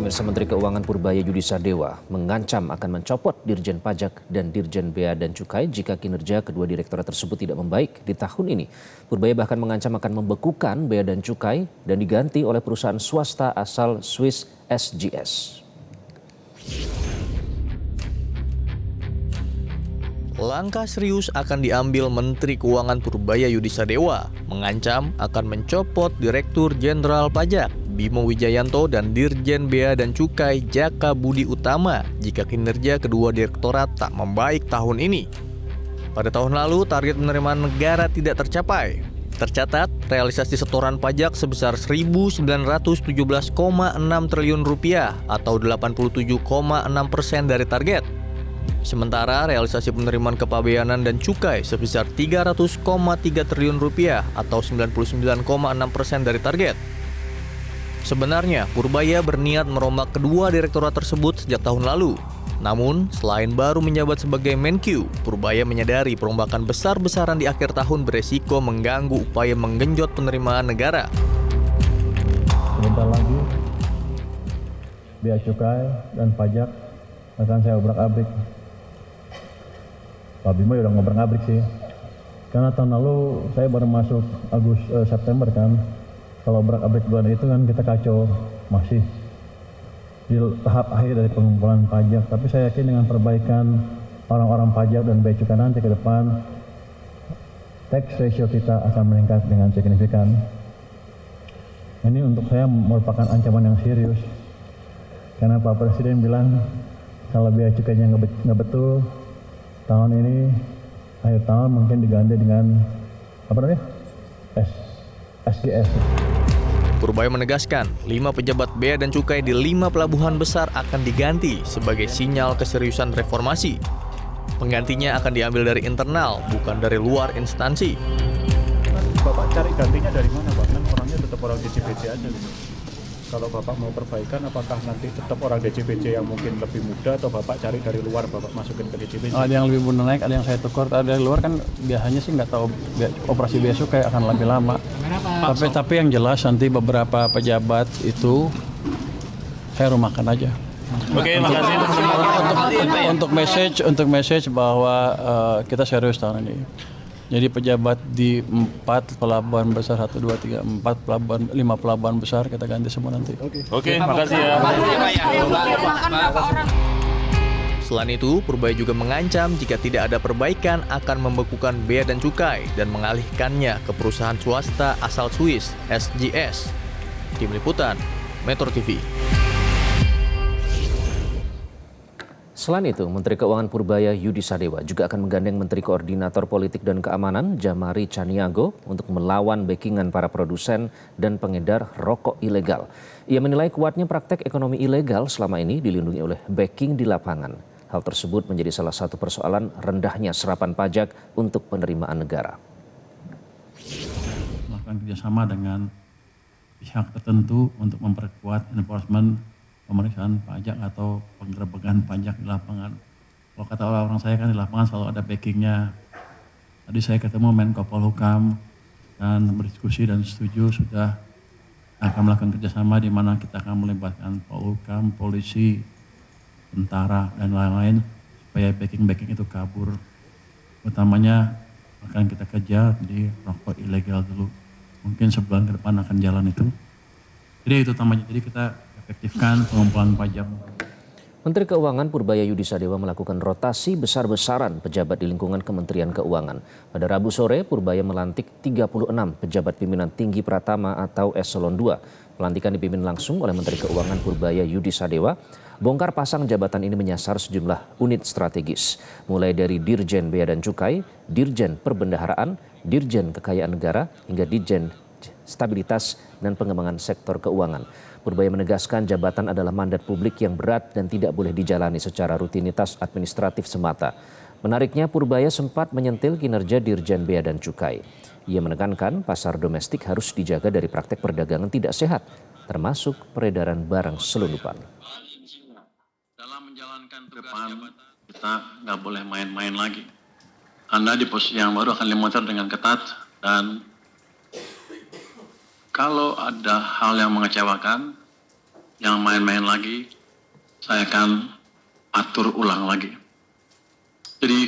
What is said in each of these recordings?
Pemirsa, Menteri Keuangan Purbaya Yudisadewa mengancam akan mencopot Dirjen Pajak dan Dirjen Bea dan Cukai jika kinerja kedua direktorat tersebut tidak membaik di tahun ini. Purbaya bahkan mengancam akan membekukan Bea dan Cukai dan diganti oleh perusahaan swasta asal Swiss SGS. Langkah serius akan diambil Menteri Keuangan Purbaya Yudisadewa, mengancam akan mencopot Direktur Jenderal Pajak Bimo Wijayanto dan Dirjen Bea dan Cukai Jaka Budi Utama jika kinerja kedua direktorat tak membaik tahun ini. Pada tahun lalu, target penerimaan negara tidak tercapai. Tercatat, realisasi setoran pajak sebesar Rp1.917,6 triliun atau 87,6% dari target. Sementara realisasi penerimaan kepabeanan dan cukai sebesar Rp300,3 triliun atau 99,6% dari target. Sebenarnya, Purbaya berniat merombak kedua direktorat tersebut sejak tahun lalu. Namun, selain baru menjabat sebagai Menkyu, Purbaya menyadari perombakan besar-besaran di akhir tahun beresiko mengganggu upaya menggenjot penerimaan negara. Sebentar lagi, Bea Cukai dan Pajak akan saya obrak-abrik. Pak Bimo udah ngobrak-abrik sih. Karena tahun lalu saya baru masuk September kan. Kalau obrak-abrik bulan itu kan kita kacau, masih di tahap akhir dari pengumpulan pajak. Tapi saya yakin dengan perbaikan orang-orang pajak dan bea cukai nanti ke depan, tax ratio kita akan meningkat dengan signifikan. Ini untuk saya merupakan ancaman yang serius. Karena Pak Presiden bilang kalau bea cukainya nggak betul, tahun ini akhir tahun mungkin diganti dengan SGS. Purbaya menegaskan, 5 pejabat bea dan cukai di 5 pelabuhan besar akan diganti sebagai sinyal keseriusan reformasi. Penggantinya akan diambil dari internal, bukan dari luar instansi. Bapak cari gantinya dari mana, Pak? Kan orangnya tetap orang DJPJ aja gitu. Kalau Bapak mau perbaikan, apakah nanti tetap orang DJPJ yang mungkin lebih muda atau Bapak cari dari luar, Bapak masukin ke DJPJ? Ada yang lebih muda naik, ada yang saya tukar. Ada dari luar kan biasanya sih nggak tahu operasi bea cukai akan lebih lama. Tapi yang jelas nanti beberapa pejabat itu saya rumahkan aja. Oke, makasih Untuk message bahwa kita serius tahun ini. Jadi pejabat di 4 pelabuhan besar, 1, 2, 3, 4 pelabuhan, 5 pelabuhan besar kita ganti semua nanti. Oke, makasih ya. Selain itu, Purbaya juga mengancam jika tidak ada perbaikan akan membekukan bea dan cukai dan mengalihkannya ke perusahaan swasta asal Swiss, SGS. Tim Liputan, Metro TV. Selain itu, Menteri Keuangan Purbaya Yudisadewa juga akan menggandeng Menteri Koordinator Politik dan Keamanan Jamari Caniago untuk melawan backingan para produsen dan pengedar rokok ilegal. Ia menilai kuatnya praktek ekonomi ilegal selama ini dilindungi oleh backing di lapangan. Hal tersebut menjadi salah satu persoalan rendahnya serapan pajak untuk penerimaan negara. Melakukan kerjasama dengan pihak tertentu untuk memperkuat enforcement pemeriksaan pajak atau penggerebekan pajak di lapangan. Kalau kata orang-orang saya kan di lapangan selalu ada backingnya. Tadi saya ketemu Menko Polhukam dan berdiskusi dan setuju sudah akan melakukan kerjasama di mana kita akan melibatkan Polhukam, polisi, tentara dan lain-lain supaya backing itu kabur. Utamanya akan kita kejar di rokok ilegal dulu. Mungkin sebulan ke depan akan jalan itu. Jadi itu utamanya. Jadi kita efektifkan pengumpulan pajak. Menteri Keuangan Purbaya Yudisadewa melakukan rotasi besar-besaran pejabat di lingkungan Kementerian Keuangan. Pada Rabu sore, Purbaya melantik 36 pejabat pimpinan tinggi Pratama atau Eselon II. Pelantikan dipimpin langsung oleh Menteri Keuangan Purbaya Yudisadewa. Bongkar pasang jabatan ini menyasar sejumlah unit strategis, mulai dari Dirjen Bea dan Cukai, Dirjen Perbendaharaan, Dirjen Kekayaan Negara, hingga Dirjen Stabilitas dan Pengembangan Sektor Keuangan. Purbaya menegaskan jabatan adalah mandat publik yang berat dan tidak boleh dijalani secara rutinitas administratif semata. Menariknya, Purbaya sempat menyentil kinerja Dirjen Bea dan Cukai. Ia menekankan pasar domestik harus dijaga dari praktek perdagangan tidak sehat, termasuk peredaran barang selundupan. Dalam menjalankan depan, kita nggak boleh main-main lagi. Anda di posisi yang baru akan dimonitor dengan ketat dan kalau ada hal yang mengecewakan, Jangan main-main lagi. Saya akan atur ulang lagi. Jadi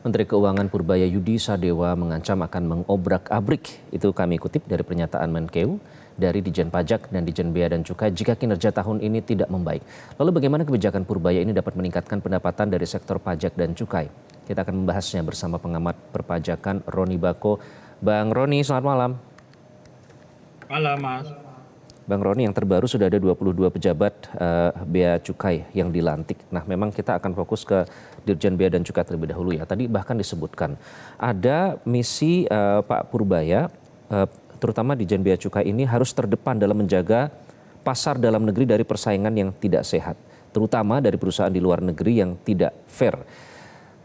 Menteri Keuangan Purbaya Yudi Sadewa mengancam akan mengobrak-abrik. Itu kami kutip dari pernyataan Menkeu dari Dijen Pajak dan Dijen Bea dan Cukai jika kinerja tahun ini tidak membaik. Lalu bagaimana kebijakan Purbaya ini dapat meningkatkan pendapatan dari sektor pajak dan cukai? Kita akan membahasnya bersama pengamat perpajakan Roni Bako. Bang Roni, selamat malam. Malam, Mas. Bang Roni, yang terbaru sudah ada 22 pejabat Bea Cukai yang dilantik. Nah, memang kita akan fokus ke Dirjen Bea dan Cukai terlebih dahulu ya. Tadi bahkan disebutkan ada misi Pak Purbaya, terutama Dirjen Bea Cukai ini harus terdepan dalam menjaga pasar dalam negeri dari persaingan yang tidak sehat, terutama dari perusahaan di luar negeri yang tidak fair.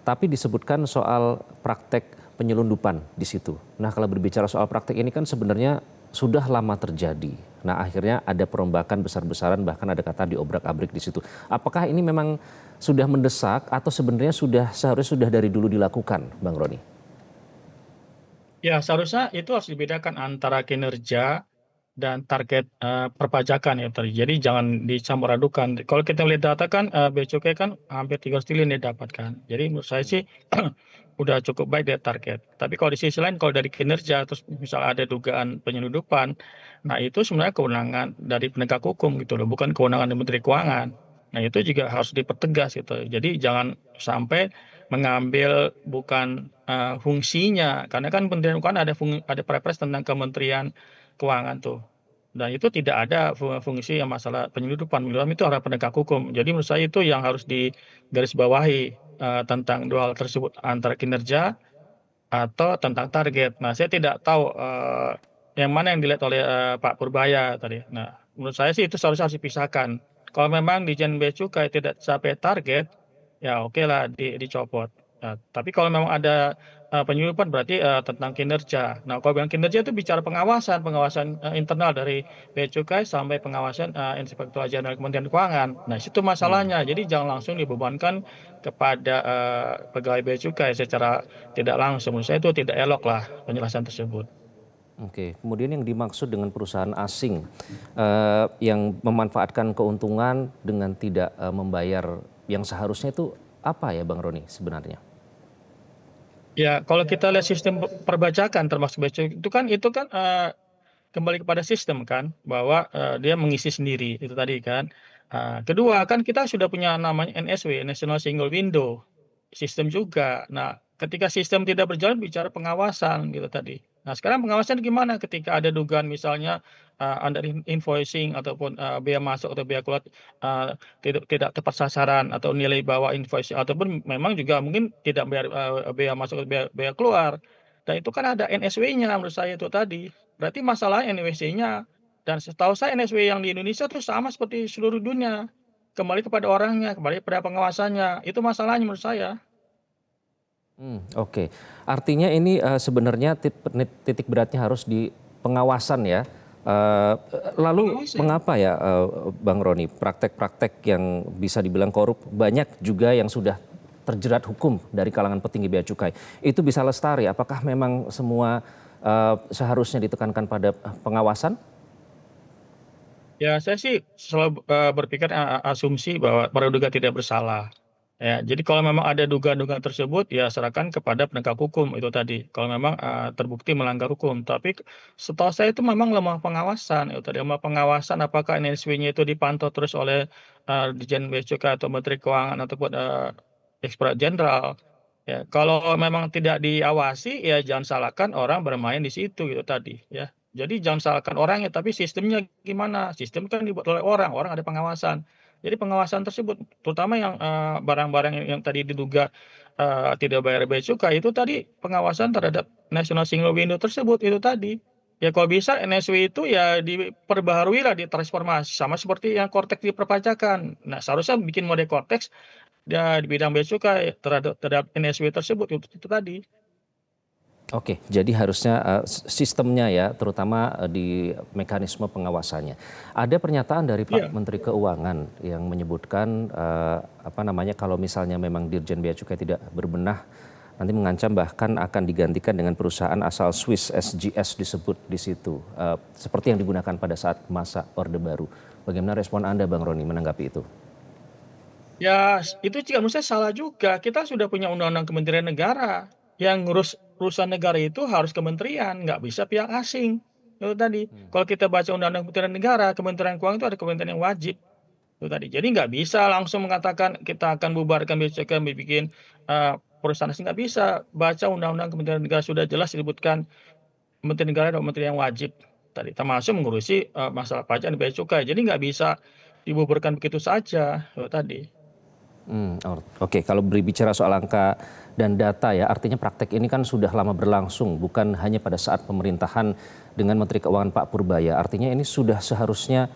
Tapi disebutkan soal praktek penyelundupan di situ. Nah, kalau berbicara soal praktek ini kan sebenarnya sudah lama terjadi. Nah, akhirnya ada perombakan besar-besaran, bahkan ada kata diobrak-abrik di situ. Apakah ini memang sudah mendesak atau sebenarnya seharusnya sudah dari dulu dilakukan, Bang Roni? Ya, seharusnya itu harus dibedakan antara kinerja dan target perpajakan ya tadi. Jadi jangan dicampur adukan. Kalau kita lihat data kan bea cukai kan hampir 300 triliun didapatkan. Jadi menurut saya sih udah cukup baik dari target. Tapi kalau di sisi lain kalau dari kinerja terus misal ada dugaan penyelundupan, nah itu sebenarnya kewenangan dari penegak hukum gitu loh, bukan kewenangan dari Menteri Keuangan. Nah itu juga harus dipertegas gitu. Jadi jangan sampai mengambil bukan fungsinya, karena kan Kementerian Keuangan ada perpres tentang Kementerian Keuangan tuh. Dan itu tidak ada fungsi yang masalah penyelundupan. Penyelundupan itu arah penegak hukum. Jadi menurut saya itu yang harus digarisbawahi tentang dua hal tersebut antara kinerja atau tentang target. Nah, saya tidak tahu yang mana yang dilihat oleh Pak Purbaya tadi. Nah, menurut saya sih itu seharusnya harus dipisahkan. Kalau memang Dijen Bea Cukai tidak sampai target, ya oke lah dicopot. Nah, tapi kalau memang ada penyelundupan berarti tentang kinerja. Nah, kalau bilang kinerja itu bicara pengawasan internal dari Bea Cukai sampai pengawasan Inspektur Jenderal Kementerian Keuangan. Nah, situ masalahnya. Jadi jangan langsung dibebankan kepada pegawai Bea Cukai secara tidak langsung. Menurut saya itu tidak elok lah penjelasan tersebut. Oke, kemudian yang dimaksud dengan perusahaan asing yang memanfaatkan keuntungan dengan tidak membayar yang seharusnya itu apa ya Bang Roni sebenarnya? Ya, kalau kita lihat sistem perbajakan termasuk Bea Cukai itu kan kembali kepada sistem kan, bahwa dia mengisi sendiri itu tadi kan. Kedua kan kita sudah punya namanya NSW, National Single Window, sistem juga. Nah, ketika sistem tidak berjalan bicara pengawasan gitu tadi. Nah, sekarang pengawasan gimana ketika ada dugaan misalnya under invoicing ataupun bea masuk atau bea keluar tidak tepat sasaran atau nilai bawah invoice ataupun memang juga mungkin tidak bayar bea masuk atau bea keluar. Dan itu kan ada NSW-nya menurut saya itu tadi. Berarti masalah NWC-nya. Dan setahu saya NSW yang di Indonesia itu sama seperti seluruh dunia. Kembali kepada orangnya, kembali kepada pengawasannya. Itu masalahnya menurut saya. Oke, artinya ini sebenarnya titik beratnya harus di pengawasan ya. Lalu mengapa ya Bang Roni praktek-praktek yang bisa dibilang korup banyak juga yang sudah terjerat hukum dari kalangan petinggi bea cukai itu bisa lestari? Apakah memang semua seharusnya ditekankan pada pengawasan? Ya, saya sih selalu berpikir asumsi bahwa praduga tidak bersalah. Ya, jadi kalau memang ada dugaan-dugaan tersebut, ya serahkan kepada penegak hukum itu tadi. Kalau memang terbukti melanggar hukum. Tapi setahu saya itu memang lemah pengawasan. Itu tadi lemah pengawasan. Apakah NSW-nya itu dipantau terus oleh Dijen Bea Cukai atau Menteri Keuangan ataupun Inspektorat Jenderal. Ya, kalau memang tidak diawasi, ya jangan salahkan orang bermain di situ gitu tadi. Ya, jadi jangan salahkan orangnya, tapi sistemnya gimana? Sistem kan dibuat oleh orang ada pengawasan. Jadi pengawasan tersebut, terutama yang barang-barang yang tadi diduga tidak bayar bea cukai, itu tadi pengawasan terhadap National Single Window tersebut itu tadi. Ya kalau bisa NSW itu ya diperbaharui lah, ditransformasi sama seperti yang Kortex di perpajakan. Nah seharusnya bikin mode Kortex di bidang bea cukai terhadap NSW tersebut itu tadi. Oke, jadi harusnya sistemnya ya, terutama di mekanisme pengawasannya. Ada pernyataan dari Pak Menteri Keuangan yang menyebutkan kalau misalnya memang Dirjen Bea Cukai tidak berbenah Nanti mengancam bahkan akan digantikan dengan perusahaan asal Swiss, SGS disebut di situ. Seperti yang digunakan pada saat masa Orde Baru. Bagaimana respon Anda, Bang Roni, menanggapi itu? Ya, itu juga menurut saya salah juga. Kita sudah punya Undang-Undang Kementerian Negara. Yang ngurus urusan negara itu harus kementerian, nggak bisa pihak asing. Itu tadi. Kalau kita baca Undang-Undang Kementerian Negara, Kementerian Keuangan itu ada kementerian yang wajib. Itu tadi. Jadi nggak bisa langsung mengatakan kita akan bubarkan bea cukai, bikin perusahaan asing, nggak bisa. Baca Undang-Undang Kementerian Negara sudah jelas disebutkan Kementerian Negara dan kementerian yang wajib tadi, termasuk mengurusi masalah pajak dan bea cukai. Jadi nggak bisa dibubarkan begitu saja. Itu tadi. Oke, kalau berbicara soal angka dan data ya, artinya praktek ini kan sudah lama berlangsung, bukan hanya pada saat pemerintahan dengan Menteri Keuangan Pak Purbaya. Artinya ini sudah seharusnya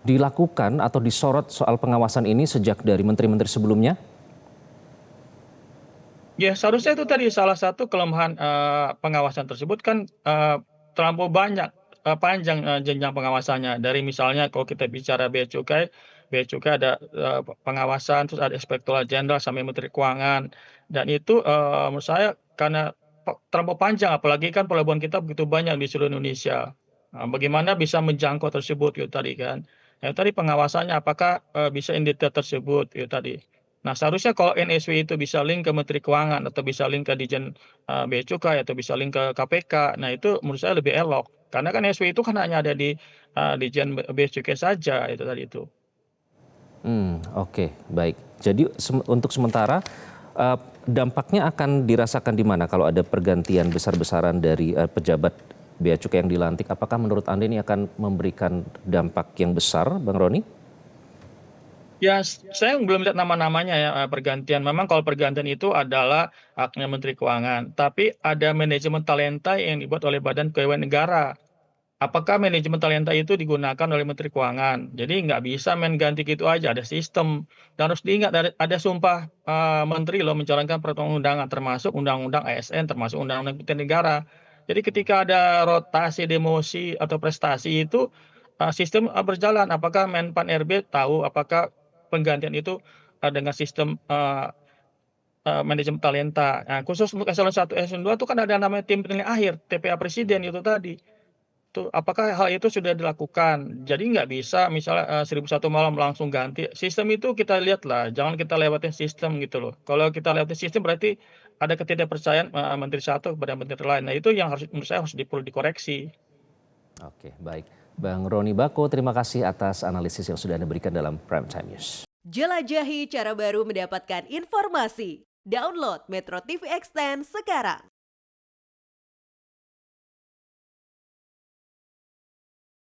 dilakukan atau disorot soal pengawasan ini sejak dari menteri-menteri sebelumnya? Ya, seharusnya itu tadi salah satu kelemahan pengawasan tersebut kan terlampau panjang jenjang pengawasannya. Dari misalnya kalau kita bicara bea cukai ada pengawasan, terus ada Inspektorat Jenderal sampai Menteri Keuangan. Dan itu menurut saya karena terlampau panjang, apalagi kan pelabuhan kita begitu banyak di seluruh Indonesia. Bagaimana bisa menjangkau tersebut itu tadi kan. Yang tadi pengawasannya apakah bisa in detail tersebut itu tadi. Nah, seharusnya kalau NSW itu bisa link ke Menteri Keuangan atau bisa link ke Ditjen Bea Cukai atau bisa link ke KPK. Nah, itu menurut saya lebih elok. Karena kan NSW itu kan hanya ada di Ditjen Bea Cukai saja itu tadi itu. Oke, baik. Jadi untuk sementara dampaknya akan dirasakan di mana kalau ada pergantian besar-besaran dari pejabat bea cukai yang dilantik? Apakah menurut Anda ini akan memberikan dampak yang besar, Bang Roni? Ya, saya belum lihat nama-namanya ya pergantian. Memang kalau pergantian itu adalah haknya Menteri Keuangan. Tapi ada manajemen talenta yang dibuat oleh Badan Keuangan Negara. Apakah manajemen talenta itu digunakan oleh Menteri Keuangan? Jadi nggak bisa main ganti gitu aja, ada sistem. Dan harus diingat ada sumpah menteri loh menjalankan perundang-undangan, termasuk undang-undang ASN, termasuk undang-undang Kementerian Negara. Jadi ketika ada rotasi, demosi atau prestasi itu sistem berjalan. Apakah Menpan RB tahu apakah penggantian itu dengan sistem manajemen talenta. Nah, khusus untuk eselon 1, eselon 2 itu kan ada namanya tim penilai akhir, TPA Presiden itu tadi. Tuh, apakah hal itu sudah dilakukan? Jadi nggak bisa misalnya 1001 malam langsung ganti. Sistem itu kita lihatlah, jangan kita lewatin sistem gitu loh. Kalau kita lewatin sistem berarti ada ketidakpercayaan menteri satu kepada menteri lain. Nah, itu yang menurut saya perlu dikoreksi. Oke, baik. Bang Roni Bako, terima kasih atas analisis yang sudah Anda berikan dalam Prime Time News. Jelajahi cara baru mendapatkan informasi. Download Metro TV Extend sekarang.